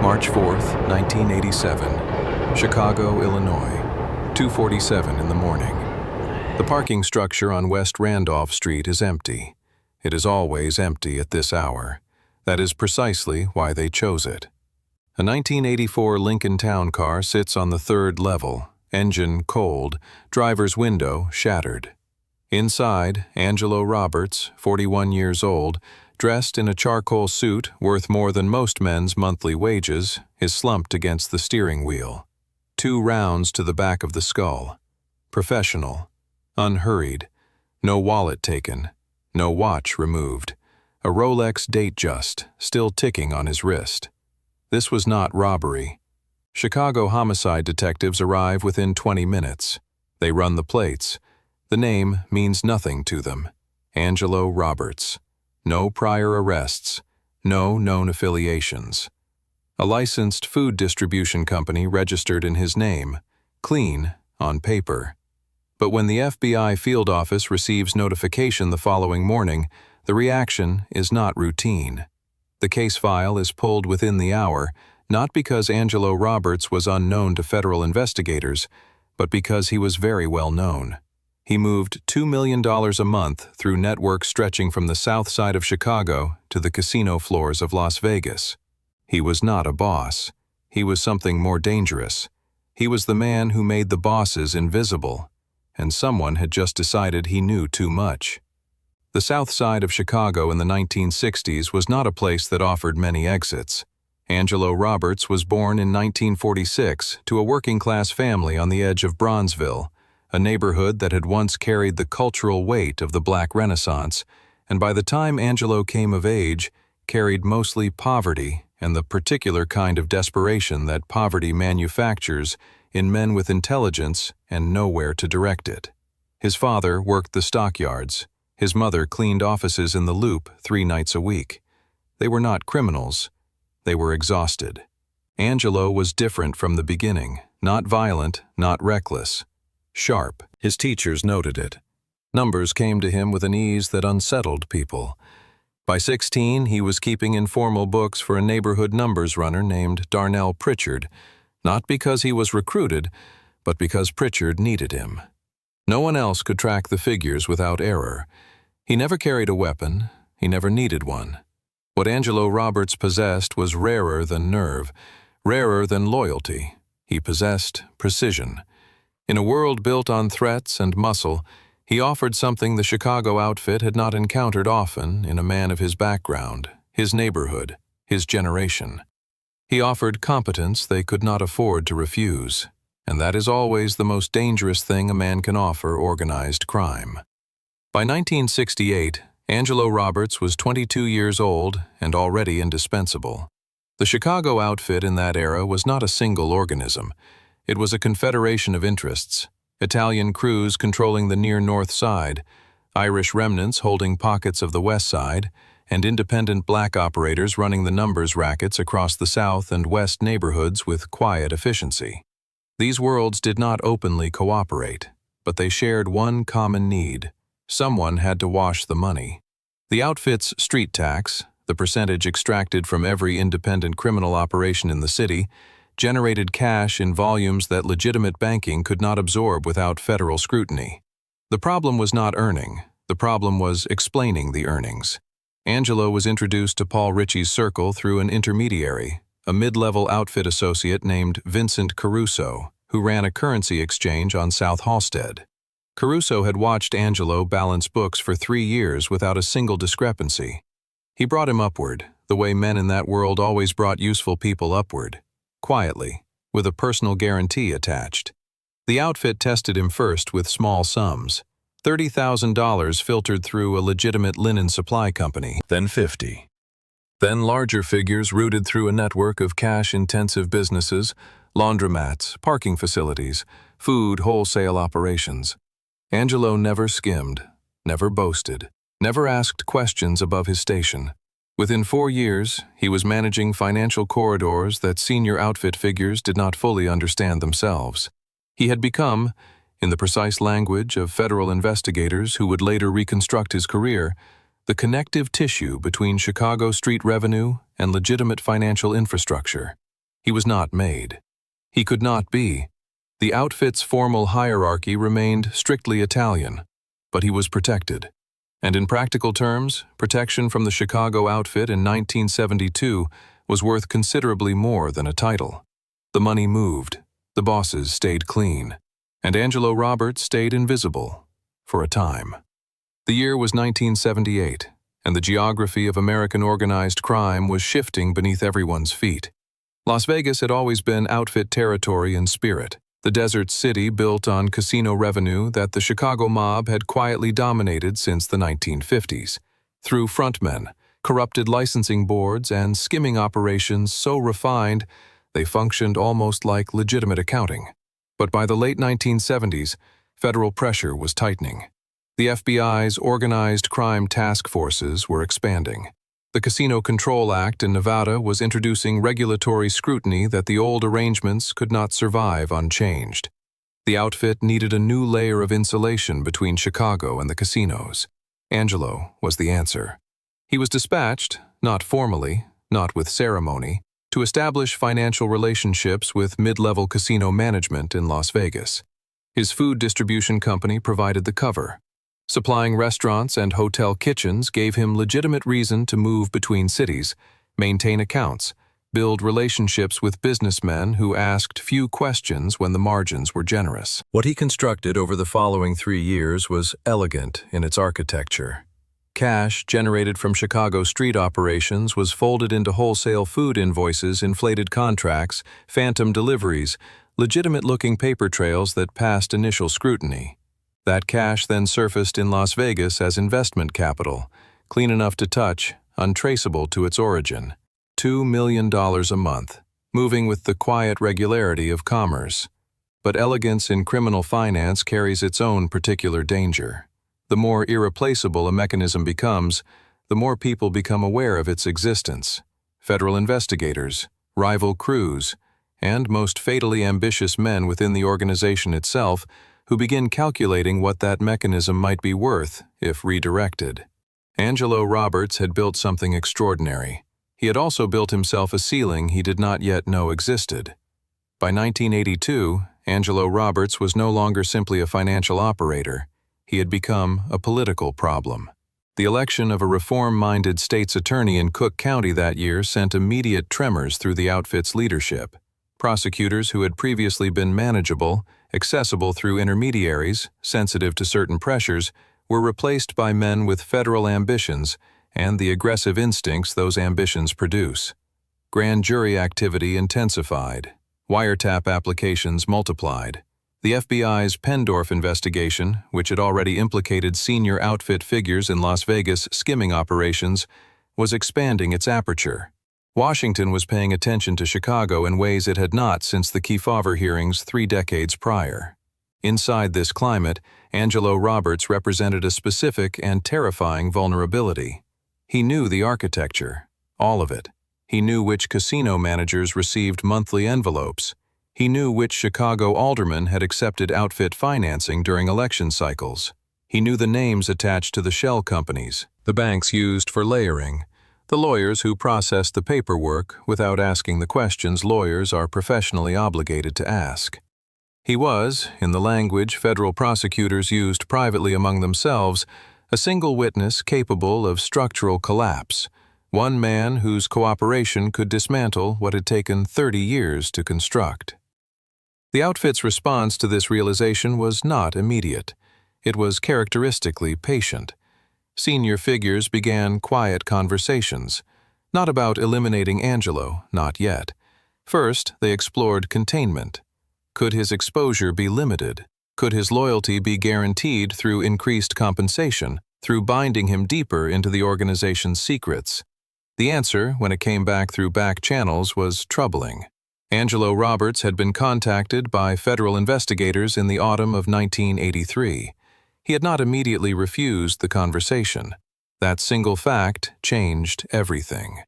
March 4th, 1987, Chicago, Illinois, 2:47 in the morning. The parking structure on West Randolph Street is empty. It is always empty at this hour. That is precisely why they chose it. A 1984 Lincoln Town car sits on the third level, engine cold, driver's window shattered. Inside, Angelo Roberts, 41 years old, dressed in a charcoal suit worth more than most men's monthly wages, is slumped against the steering wheel. 2 rounds to the back of the skull. Professional. Unhurried. No wallet taken. No watch removed. A Rolex date just, still ticking on his wrist. This was not robbery. Chicago homicide detectives arrive within 20 minutes. They run the plates. The name means nothing to them. Angelo Roberts. No prior arrests. No known affiliations. A licensed food distribution company registered in his name. Clean, on paper. But when the FBI field office receives notification the following morning, the reaction is not routine. The case file is pulled within the hour, not because Angelo Roberts was unknown to federal investigators, but because he was very well known. He moved $2 million a month through networks stretching from the south side of Chicago to the casino floors of Las Vegas. He was not a boss. He was something more dangerous. He was the man who made the bosses invisible, and someone had just decided he knew too much. The south side of Chicago in the 1960s was not a place that offered many exits. Angelo Roberts was born in 1946 to a working-class family on the edge of Bronzeville, a neighborhood that had once carried the cultural weight of the Black Renaissance, and by the time Angelo came of age, carried mostly poverty and the particular kind of desperation that poverty manufactures in men with intelligence and nowhere to direct it. His father worked the stockyards. His mother cleaned offices in the Loop 3 nights a week. They were not criminals. They were exhausted. Angelo was different from the beginning, not violent, not reckless. Sharp. His teachers noted it. Numbers came to him with an ease that unsettled people. By 16, he was keeping informal books for a neighborhood numbers runner named Darnell Pritchard, not because he was recruited, but because Pritchard needed him. No one else could track the figures without error. He never carried a weapon. He never needed one. What Angelo Roberts possessed was rarer than nerve, rarer than loyalty. He possessed precision. In a world built on threats and muscle, he offered something the Chicago outfit had not encountered often in a man of his background, his neighborhood, his generation. He offered competence they could not afford to refuse, and that is always the most dangerous thing a man can offer organized crime. By 1968, Angelo Roberts was 22 years old and already indispensable. The Chicago outfit in that era was not a single organism. It was a confederation of interests, Italian crews controlling the near north side, Irish remnants holding pockets of the west side, and independent black operators running the numbers rackets across the south and west neighborhoods with quiet efficiency. These worlds did not openly cooperate, but they shared one common need. Someone had to wash the money. The outfit's street tax, the percentage extracted from every independent criminal operation in the city, generated cash in volumes that legitimate banking could not absorb without federal scrutiny. The problem was not earning. The problem was explaining the earnings. Angelo was introduced to Paul Ritchie's circle through an intermediary, a mid-level outfit associate named Vincent Caruso, who ran a currency exchange on South Halsted. Caruso had watched Angelo balance books for 3 years without a single discrepancy. He brought him upward, the way men in that world always brought useful people upward. Quietly, with a personal guarantee attached. The outfit tested him first with small sums. $30,000 filtered through a legitimate linen supply company, then 50. Then larger figures routed through a network of cash-intensive businesses, laundromats, parking facilities, food wholesale operations. Angelo never skimmed, never boasted, never asked questions above his station. Within 4 years, he was managing financial corridors that senior outfit figures did not fully understand themselves. He had become, in the precise language of federal investigators who would later reconstruct his career, the connective tissue between Chicago street revenue and legitimate financial infrastructure. He was not made. He could not be. The outfit's formal hierarchy remained strictly Italian, but he was protected. And in practical terms, protection from the Chicago outfit in 1972 was worth considerably more than a title. The money moved, the bosses stayed clean, and Angelo Roberts stayed invisible, for a time. The year was 1978, and the geography of American organized crime was shifting beneath everyone's feet. Las Vegas had always been outfit territory in spirit, the desert city built on casino revenue that the Chicago mob had quietly dominated since the 1950s. Through frontmen, corrupted licensing boards, and skimming operations so refined they functioned almost like legitimate accounting. But by the late 1970s, federal pressure was tightening. The FBI's organized crime task forces were expanding. The Casino Control Act in Nevada was introducing regulatory scrutiny that the old arrangements could not survive unchanged. The outfit needed a new layer of insulation between Chicago and the casinos. Angelo was the answer. He was dispatched, not formally, not with ceremony, to establish financial relationships with mid-level casino management in Las Vegas. His food distribution company provided the cover. Supplying restaurants and hotel kitchens gave him legitimate reason to move between cities, maintain accounts, build relationships with businessmen who asked few questions when the margins were generous. What he constructed over the following 3 years was elegant in its architecture. Cash generated from Chicago street operations was folded into wholesale food invoices, inflated contracts, phantom deliveries, legitimate-looking paper trails that passed initial scrutiny. That cash then surfaced in Las Vegas as investment capital, clean enough to touch, untraceable to its origin. $2 million a month, moving with the quiet regularity of commerce. But elegance in criminal finance carries its own particular danger. The more irreplaceable a mechanism becomes, the more people become aware of its existence. Federal investigators, rival crews, and most fatally ambitious men within the organization itself who begin calculating what that mechanism might be worth if redirected. Angelo Roberts had built something extraordinary. He had also built himself a ceiling he did not yet know existed. By 1982, Angelo Roberts was no longer simply a financial operator. He had become a political problem. The election of a reform-minded state's attorney in Cook County that year sent immediate tremors through the outfit's leadership. Prosecutors who had previously been manageable, accessible through intermediaries, sensitive to certain pressures, were replaced by men with federal ambitions and the aggressive instincts those ambitions produce. Grand jury activity intensified. Wiretap applications multiplied. The FBI's Pendorf investigation, which had already implicated senior outfit figures in Las Vegas skimming operations, was expanding its aperture. Washington was paying attention to Chicago in ways it had not since the Kefauver hearings 3 decades prior. Inside this climate, Angelo Roberts represented a specific and terrifying vulnerability. He knew the architecture, all of it. He knew which casino managers received monthly envelopes. He knew which Chicago aldermen had accepted outfit financing during election cycles. He knew the names attached to the shell companies, the banks used for layering, the lawyers who processed the paperwork without asking the questions lawyers are professionally obligated to ask. He was, in the language federal prosecutors used privately among themselves, a single witness capable of structural collapse, one man whose cooperation could dismantle what had taken 30 years to construct. The outfit's response to this realization was not immediate. It was characteristically patient. Senior figures began quiet conversations, not about eliminating Angelo, not yet. First, they explored containment. Could his exposure be limited? Could his loyalty be guaranteed through increased compensation, through binding him deeper into the organization's secrets? The answer, when it came back through back channels, was troubling. Angelo Roberts had been contacted by federal investigators in the autumn of 1983. He had not immediately refused the conversation. That single fact changed everything.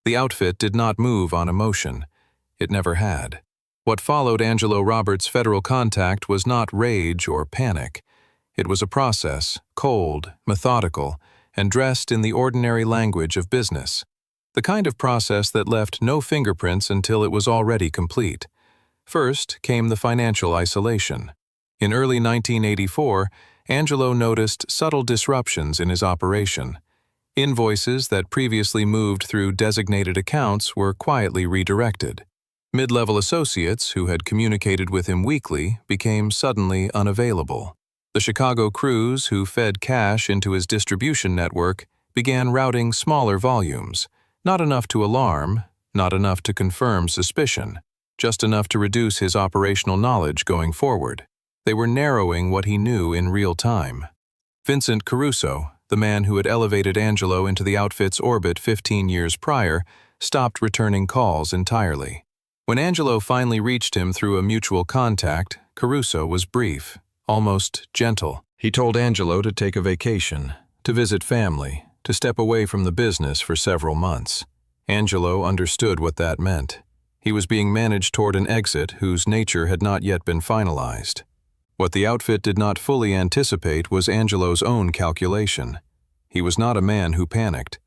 The outfit did not move on emotion. It never had. What followed Angelo Roberts' federal contact was not rage or panic. It was a process, cold, methodical, and dressed in the ordinary language of business. The kind of process that left no fingerprints until it was already complete. First came the financial isolation. In early 1984, Angelo noticed subtle disruptions in his operation. Invoices that previously moved through designated accounts were quietly redirected. Mid-level associates who had communicated with him weekly became suddenly unavailable. The Chicago crews who fed cash into his distribution network began routing smaller volumes, not enough to alarm, not enough to confirm suspicion, just enough to reduce his operational knowledge going forward. They were narrowing what he knew in real time. Vincent Caruso, the man who had elevated Angelo into the outfit's orbit 15 years prior, stopped returning calls entirely. When Angelo finally reached him through a mutual contact, Caruso was brief, almost gentle. He told Angelo to take a vacation, to visit family, to step away from the business for several months. Angelo understood what that meant. He was being managed toward an exit whose nature had not yet been finalized. What the outfit did not fully anticipate was Angelo's own calculation. He was not a man who panicked.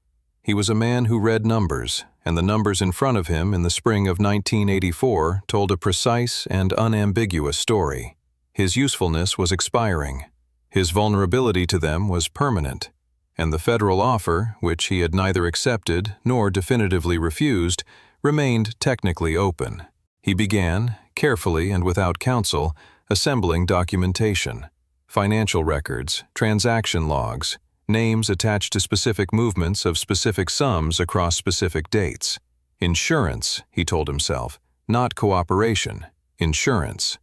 He was a man who read numbers, and the numbers in front of him in the spring of 1984 told a precise and unambiguous story. His usefulness was expiring. His vulnerability to them was permanent. And the federal offer, which he had neither accepted nor definitively refused, remained technically open. He began, carefully and without counsel, assembling documentation, financial records, transaction logs, names attached to specific movements of specific sums across specific dates. Insurance, he told himself, not cooperation, insurance.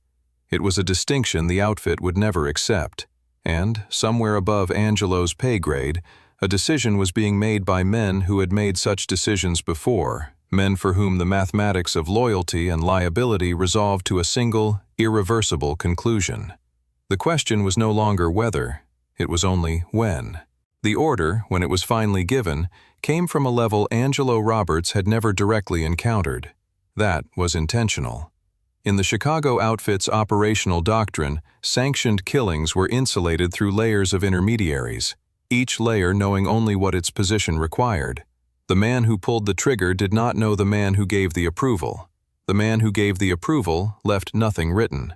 It was a distinction the outfit would never accept. And, somewhere above Angelo's pay grade, a decision was being made by men who had made such decisions before, men for whom the mathematics of loyalty and liability resolved to a single, irreversible conclusion. The question was no longer whether, it was only when. The order, when it was finally given, came from a level Angelo Roberts had never directly encountered. That was intentional. In the Chicago outfit's operational doctrine, sanctioned killings were insulated through layers of intermediaries, each layer knowing only what its position required. The man who pulled the trigger did not know the man who gave the approval. The man who gave the approval left nothing written.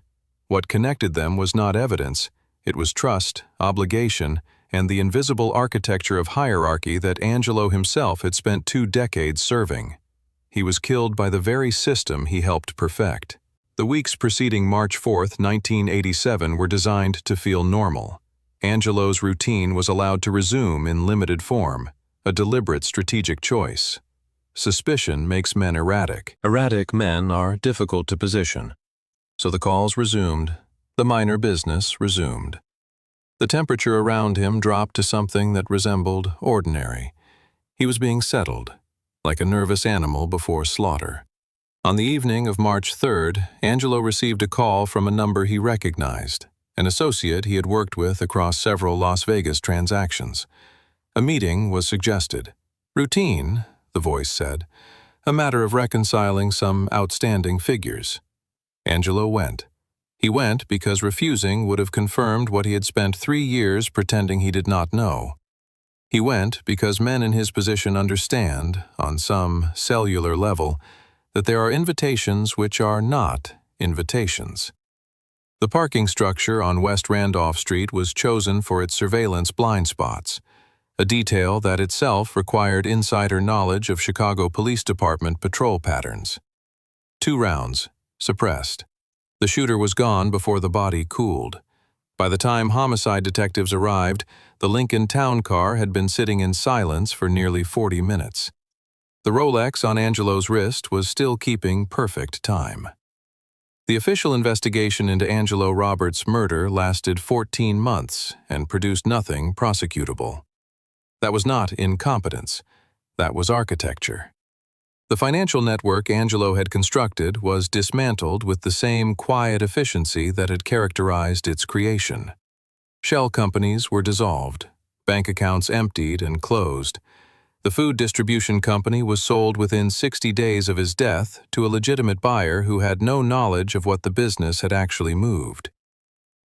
What connected them was not evidence, it was trust, obligation, and the invisible architecture of hierarchy that Angelo himself had spent 2 decades serving. He was killed by the very system he helped perfect. The weeks preceding March 4, 1987 were designed to feel normal. Angelo's routine was allowed to resume in limited form, a deliberate strategic choice. Suspicion makes men erratic. Erratic men are difficult to position. So the calls resumed, the minor business resumed. The temperature around him dropped to something that resembled ordinary. He was being settled, like a nervous animal before slaughter. On the evening of March 3rd, Angelo received a call from a number he recognized, an associate he had worked with across several Las Vegas transactions. A meeting was suggested. Routine, the voice said, a matter of reconciling some outstanding figures. Angelo went. He went because refusing would have confirmed what he had spent 3 years pretending he did not know. He went because men in his position understand, on some cellular level, that there are invitations which are not invitations. The parking structure on West Randolph Street was chosen for its surveillance blind spots, a detail that itself required insider knowledge of Chicago Police Department patrol patterns. 2 rounds, suppressed. The shooter was gone before the body cooled. By the time homicide detectives arrived, the Lincoln Town Car had been sitting in silence for nearly 40 minutes. The Rolex on Angelo's wrist was still keeping perfect time. The official investigation into Angelo Roberts' murder lasted 14 months and produced nothing prosecutable. That was not incompetence. That was architecture. The financial network Angelo had constructed was dismantled with the same quiet efficiency that had characterized its creation. Shell companies were dissolved, bank accounts emptied and closed. The food distribution company was sold within 60 days of his death to a legitimate buyer who had no knowledge of what the business had actually moved.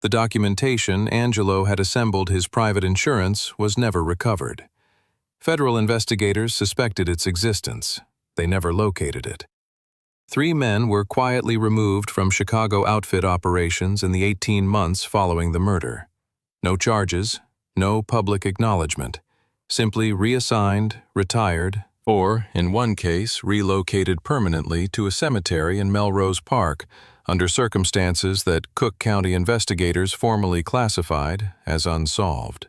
The documentation Angelo had assembled his private insurance was never recovered. Federal investigators suspected its existence. They never located it. 3 men were quietly removed from Chicago outfit operations in the 18 months following the murder. No charges, no public acknowledgement, simply reassigned, retired, or, in one case, relocated permanently to a cemetery in Melrose Park under circumstances that Cook County investigators formally classified as unsolved.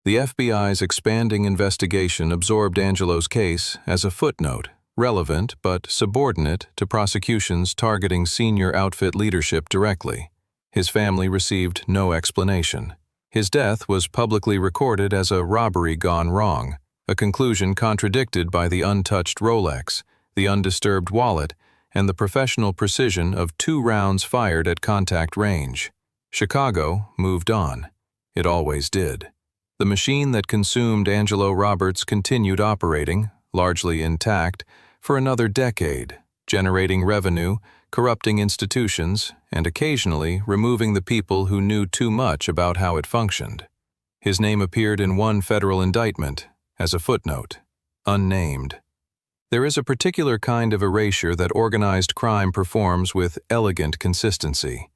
The FBI's expanding investigation absorbed Angelo's case as a footnote, relevant but subordinate to prosecutions targeting senior outfit leadership directly. His family received no explanation. His death was publicly recorded as a robbery gone wrong, a conclusion contradicted by the untouched Rolex, the undisturbed wallet, and the professional precision of 2 rounds fired at contact range. Chicago moved on. It always did. The machine that consumed Angelo Roberts continued operating, largely intact, for another decade, generating revenue, corrupting institutions, and occasionally removing the people who knew too much about how it functioned. His name appeared in one federal indictment, as a footnote, unnamed. There is a particular kind of erasure that organized crime performs with elegant consistency.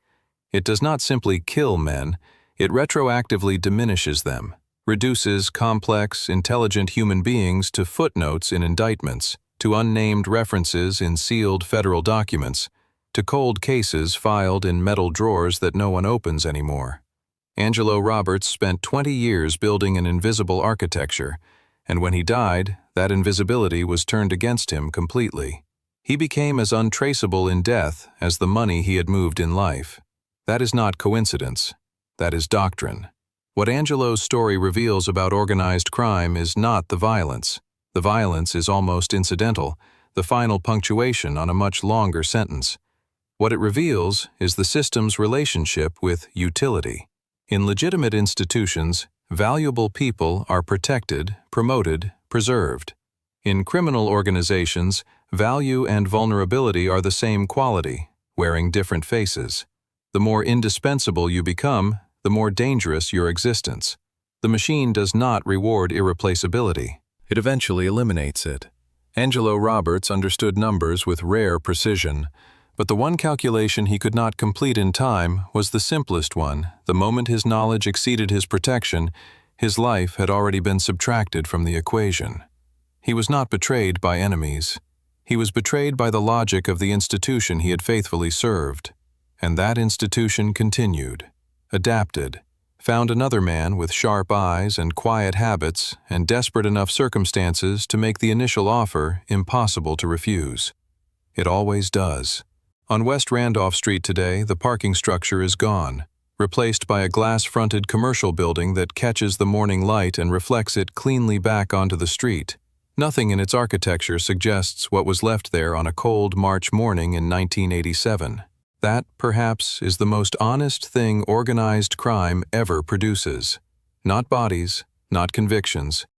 It does not simply kill men, it retroactively diminishes them, reduces complex, intelligent human beings to footnotes in indictments, to unnamed references in sealed federal documents, to cold cases filed in metal drawers that no one opens anymore. Angelo Roberts spent 20 years building an invisible architecture, and when he died, that invisibility was turned against him completely. He became as untraceable in death as the money he had moved in life. That is not coincidence. That is doctrine. What Angelo's story reveals about organized crime is not the violence. The violence is almost incidental, the final punctuation on a much longer sentence. What it reveals is the system's relationship with utility. In legitimate institutions, valuable people are protected, promoted, preserved. In criminal organizations, value and vulnerability are the same quality, wearing different faces. The more indispensable you become, the more dangerous your existence. The machine does not reward irreplaceability. It eventually eliminates it. Angelo Roberts understood numbers with rare precision, but the one calculation he could not complete in time was the simplest one. The moment his knowledge exceeded his protection, his life had already been subtracted from the equation. He was not betrayed by enemies. He was betrayed by the logic of the institution he had faithfully served. And that institution continued, adapted, found another man with sharp eyes and quiet habits and desperate enough circumstances to make the initial offer impossible to refuse. It always does. On West Randolph Street today, the parking structure is gone, replaced by a glass-fronted commercial building that catches the morning light and reflects it cleanly back onto the street. Nothing in its architecture suggests what was left there on a cold March morning in 1987. That, perhaps, is the most honest thing organized crime ever produces. Not bodies, not convictions,